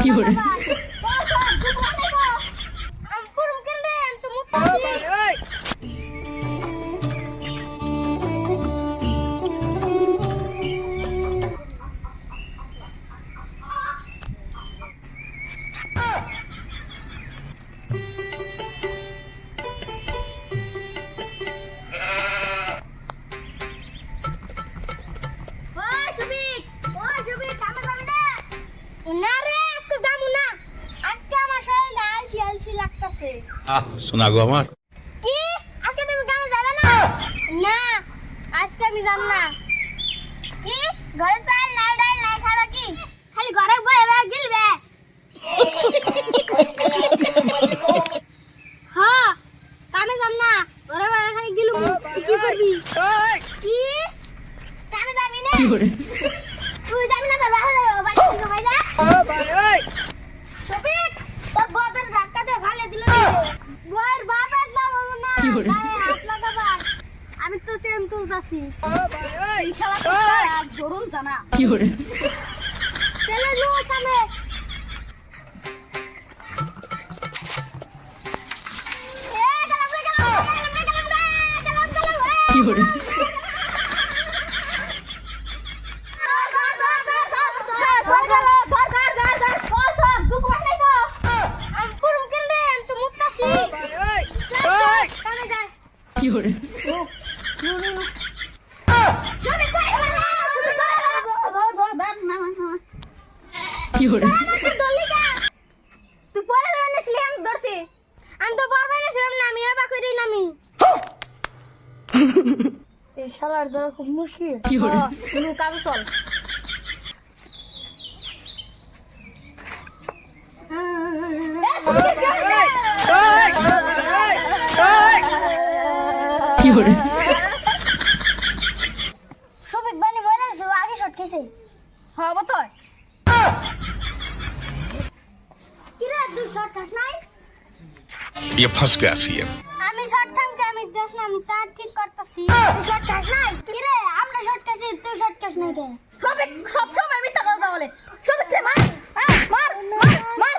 fiore, শোনা গো আমার কি আজকে তুমি কামে যাবে না? না আজকে আমি যাব না। কি ঘরে চাল নাই ডাল নাই খাবা কি? খালি ঘরে বসে বসে গিলবে। হ্যাঁ কামে যাব না, ঘরে বসে খালি গিলু। কি করবি? কি কামে যাবি না? fiore, তুই যাবি না তো বাড়ি যাবে বাড়ি থেকে বাইরে। শফিক তোর বউদের ধাক্কাতে ভালে দিল রে। বউয়ের বাপ একলা বলবো না। কি করে? গায়ে হাত লাগাবার। আমি তো চেন তুলতাছি। এই শালা তো এক ধরুন জানা। fiore, চলে যাও সামনে। এ গেলাম রে গেলাম। fiore, fiore, fiore, তুই পরে এনেছিলি আমি ধরছি। আমি তো পরে এনেছিলাম না, আমি এবার করি না আমি। এই শালার ধরা খুব মুশকিল। কি করে? লুকাবো চল। fiore, শফিক বানি বলেছে ও আগে শট খেয়েছে। হ্যাঁ বতয় কি রে তুই শট খাস নাই? ये फंस गया सीएम আমি শট থামকে আমি দেখ না আমি তার ঠিক করতেছি। তুই শট খাস নাই? কি রে আমরা শট খাইছি তুই শট খাস নাই কেন? সব সময় মিথ্যা কথা বলে। সব মার মার মার মার